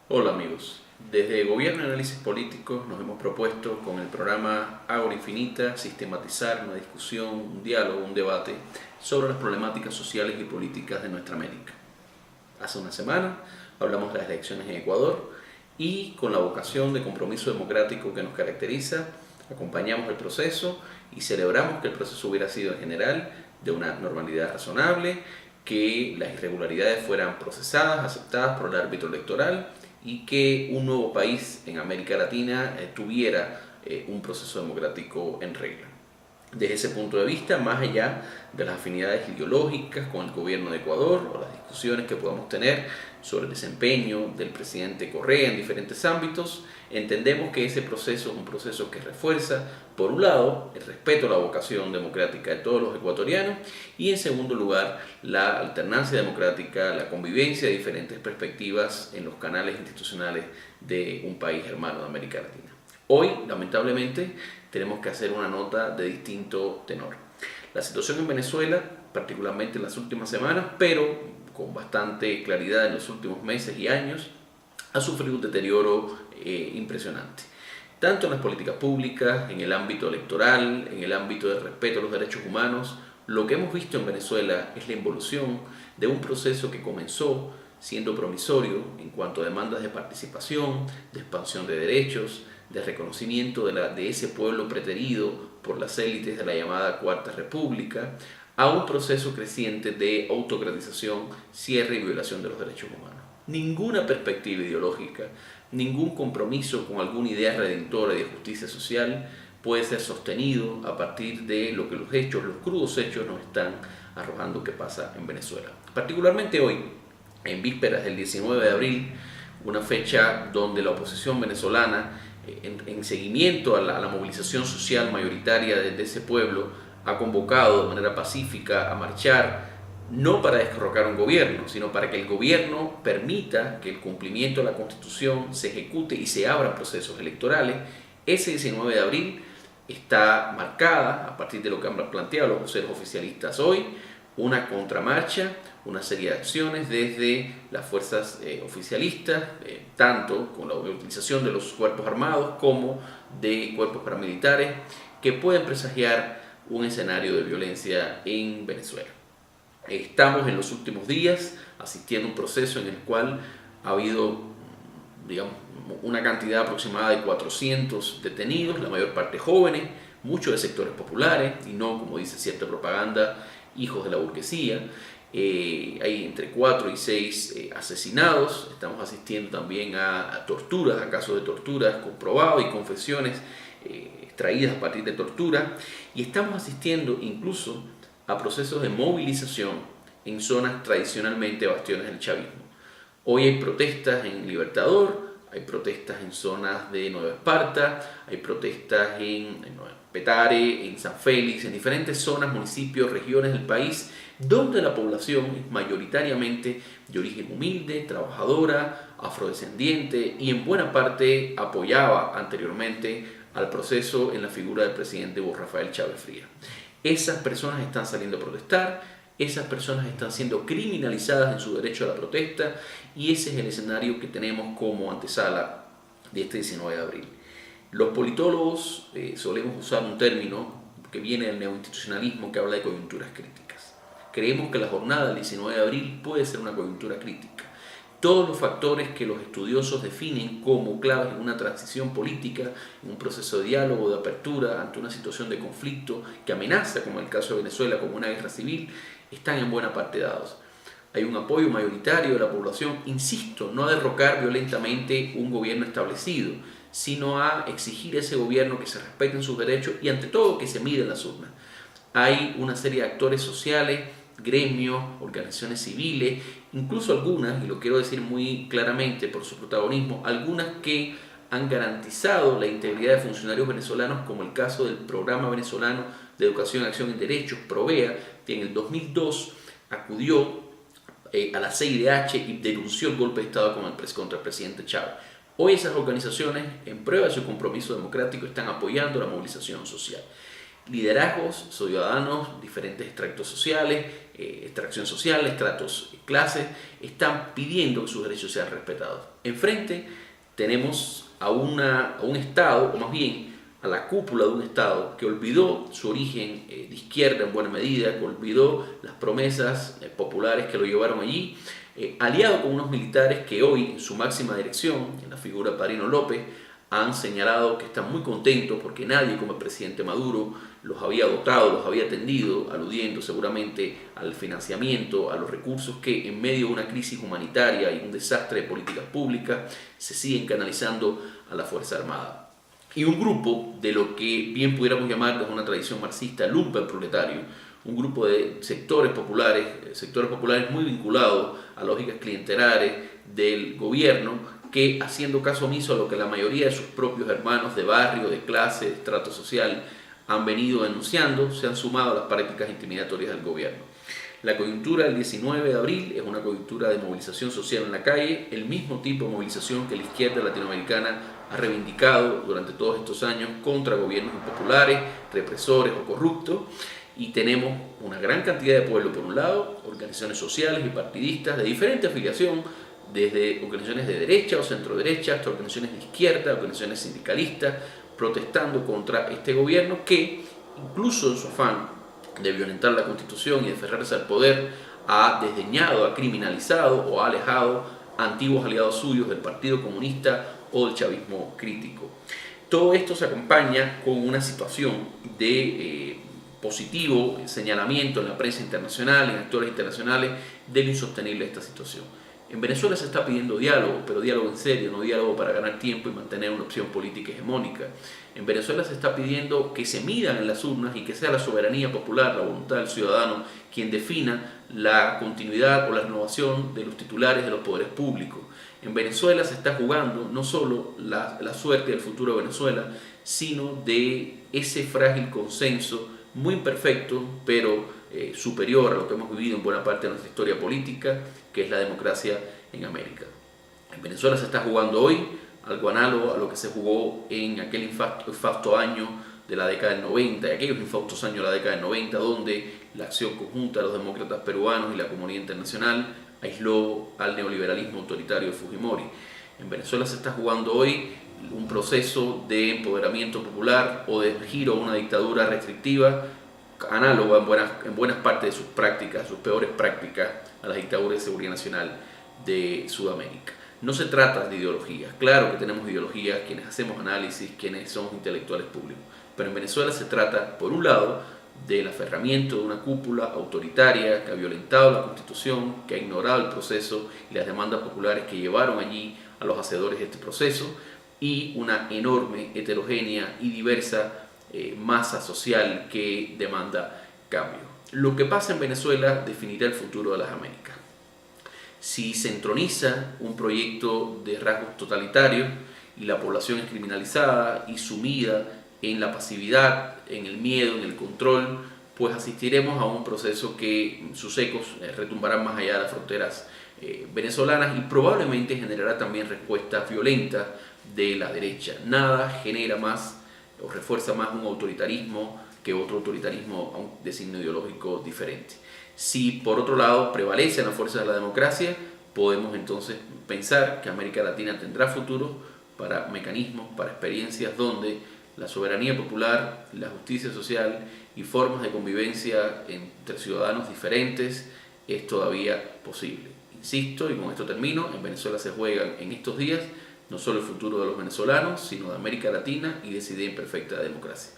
Hola amigos, desde Gobierno y Análisis Políticos nos hemos propuesto con el programa Ágora Infinita sistematizar una discusión, un diálogo, un debate sobre las problemáticas sociales y políticas de nuestra América. Hace una semana hablamos de las elecciones en Ecuador y con la vocación de compromiso democrático que nos caracteriza, acompañamos el proceso y celebramos que el proceso hubiera sido en general de una normalidad razonable, que las irregularidades fueran procesadas, aceptadas por el árbitro electoral y que un nuevo país en América Latina tuviera un proceso democrático en regla. Desde ese punto de vista, más allá de las afinidades ideológicas con el gobierno de Ecuador o las discusiones que podamos tener sobre el desempeño del presidente Correa en diferentes ámbitos, entendemos que ese proceso es un proceso que refuerza, por un lado, el respeto a la vocación democrática de todos los ecuatorianos y, en segundo lugar, la alternancia democrática, la convivencia de diferentes perspectivas en los canales institucionales de un país hermano de América Latina. Hoy, lamentablemente, tenemos que hacer una nota de distinto tenor. La situación en Venezuela, particularmente en las últimas semanas, pero con bastante claridad en los últimos meses y años, ha sufrido un deterioro impresionante. Tanto en las políticas públicas, en el ámbito electoral, en el ámbito del respeto a los derechos humanos, lo que hemos visto en Venezuela es la involución de un proceso que comenzó siendo promisorio en cuanto a demandas de participación, de expansión de derechos, de reconocimiento de ese pueblo preterido por las élites de la llamada Cuarta República, a un proceso creciente de autocratización, cierre y violación de los derechos humanos. Ninguna perspectiva ideológica, ningún compromiso con alguna idea redentora y de justicia social puede ser sostenido a partir de lo que los hechos, los crudos hechos nos están arrojando que pasa en Venezuela. Particularmente hoy, en vísperas del 19 de abril, una fecha donde la oposición venezolana, en seguimiento a la movilización social mayoritaria de ese pueblo, ha convocado de manera pacífica a marchar, no para derrocar un gobierno, sino para que el gobierno permita que el cumplimiento de la Constitución se ejecute y se abran procesos electorales. Ese 19 de abril está marcada, a partir de lo que han planteado los voceros oficialistas hoy, una contramarcha, una serie de acciones desde las fuerzas oficialistas, tanto con la utilización de los cuerpos armados como de cuerpos paramilitares, que pueden presagiar un escenario de violencia en Venezuela. Estamos en los últimos días asistiendo a un proceso en el cual ha habido, digamos, una cantidad aproximada de 400 detenidos, la mayor parte jóvenes, muchos de sectores populares y no, como dice cierta propaganda, hijos de la burguesía. Hay entre 4 y 6 asesinados. Estamos asistiendo también a torturas, a casos de torturas comprobados y confesiones extraídas a partir de tortura. Y estamos asistiendo incluso a procesos de movilización en zonas tradicionalmente bastiones del chavismo. Hoy hay protestas en Libertador, hay protestas en zonas de Nueva Esparta, hay protestas en Petare, en San Félix, en diferentes zonas, municipios, regiones del país, donde la población es mayoritariamente de origen humilde, trabajadora, afrodescendiente y en buena parte apoyaba anteriormente al proceso en la figura del presidente Hugo Rafael Chávez Frías. Esas personas están saliendo a protestar, esas personas están siendo criminalizadas en su derecho a la protesta y ese es el escenario que tenemos como antesala de este 19 de abril. Los politólogos solemos usar un término que viene del neoinstitucionalismo que habla de coyunturas críticas. Creemos que la jornada del 19 de abril puede ser una coyuntura crítica. Todos los factores que los estudiosos definen como claves en una transición política, en un proceso de diálogo, de apertura ante una situación de conflicto que amenaza, como en el caso de Venezuela, como una guerra civil, están en buena parte dados. Hay un apoyo mayoritario de la población, insisto, no a derrocar violentamente un gobierno establecido, sino a exigir a ese gobierno que se respeten sus derechos y ante todo que se midan las urnas. Hay una serie de actores sociales, gremios, organizaciones civiles, incluso algunas, y lo quiero decir muy claramente por su protagonismo, algunas que han garantizado la integridad de funcionarios venezolanos, como el caso del Programa Venezolano de Educación, Acción y Derechos, PROVEA, que en el 2002 acudió a la CIDH y denunció el golpe de Estado contra el presidente Chávez. Hoy esas organizaciones, en prueba de su compromiso democrático, están apoyando la movilización social. Liderazgos ciudadanos, diferentes extractos sociales, extracción social, estratos, clases, están pidiendo que sus derechos sean respetados. Enfrente tenemos a un Estado, o más bien a la cúpula de un Estado que olvidó su origen de izquierda en buena medida, que olvidó las promesas populares que lo llevaron allí, aliado con unos militares que hoy en su máxima dirección, en la figura de Padrino López, han señalado que están muy contentos porque nadie como el presidente Maduro los había dotado, los había atendido, aludiendo seguramente al financiamiento, a los recursos que en medio de una crisis humanitaria y un desastre de políticas públicas se siguen canalizando a la Fuerza Armada. Y un grupo de lo que bien pudiéramos llamar desde una tradición marxista lumpenproletario, un grupo de sectores populares muy vinculados a lógicas clientelares del gobierno, que haciendo caso omiso a lo que la mayoría de sus propios hermanos de barrio, de clase, de estrato social han venido denunciando, se han sumado a las prácticas intimidatorias del gobierno. La coyuntura del 19 de abril es una coyuntura de movilización social en la calle, el mismo tipo de movilización que la izquierda latinoamericana ha reivindicado durante todos estos años contra gobiernos impopulares, represores o corruptos. Y tenemos una gran cantidad de pueblo por un lado, organizaciones sociales y partidistas de diferente afiliación, desde organizaciones de derecha o centro-derecha hasta organizaciones de izquierda, organizaciones sindicalistas, protestando contra este gobierno que, incluso en su afán de violentar la Constitución y de aferrarse al poder, ha desdeñado, ha criminalizado o ha alejado a antiguos aliados suyos del Partido Comunista o del chavismo crítico. Todo esto se acompaña con una situación de positivo señalamiento en la prensa internacional, en actores internacionales, de lo insostenible de esta situación. En Venezuela se está pidiendo diálogo, pero diálogo en serio, no diálogo para ganar tiempo y mantener una opción política hegemónica. En Venezuela se está pidiendo que se midan en las urnas y que sea la soberanía popular, la voluntad del ciudadano, quien defina la continuidad o la renovación de los titulares de los poderes públicos. En Venezuela se está jugando no solo la suerte del futuro de Venezuela, sino de ese frágil consenso muy imperfecto, pero superior a lo que hemos vivido en buena parte de nuestra historia política, que es la democracia en América. En Venezuela se está jugando hoy algo análogo a lo que se jugó en aquel infausto año de la década del 90, y aquellos infaustos años de la década del 90, donde la acción conjunta de los demócratas peruanos y la comunidad internacional aisló al neoliberalismo autoritario de Fujimori. En Venezuela se está jugando hoy un proceso de empoderamiento popular o de giro a una dictadura restrictiva análoga en buenas partes de sus prácticas, sus peores prácticas a las dictaduras de seguridad nacional de Sudamérica. No se trata de ideologías, claro que tenemos ideologías quienes hacemos análisis, quienes somos intelectuales públicos, pero en Venezuela se trata, por un lado, del aferramiento de una cúpula autoritaria que ha violentado la Constitución, que ha ignorado el proceso y las demandas populares que llevaron allí a los hacedores de este proceso, y una enorme, heterogénea y diversa masa social que demanda cambio. Lo que pasa en Venezuela definirá el futuro de las Américas. Si se entroniza un proyecto de rasgos totalitarios y la población es criminalizada y sumida en la pasividad, en el miedo, en el control, pues asistiremos a un proceso que sus ecos retumbarán más allá de las fronteras venezolanas y probablemente generará también respuestas violentas de la derecha. Nada genera más o refuerza más un autoritarismo que otro autoritarismo de signo ideológico diferente. Si por otro lado prevalecen las fuerzas de la democracia, podemos entonces pensar que América Latina tendrá futuro para mecanismos, para experiencias donde la soberanía popular, la justicia social y formas de convivencia entre ciudadanos diferentes es todavía posible. Insisto, y con esto termino, en Venezuela se juegan en estos días no solo el futuro de los venezolanos, sino de América Latina y de esa idea imperfecta de democracia.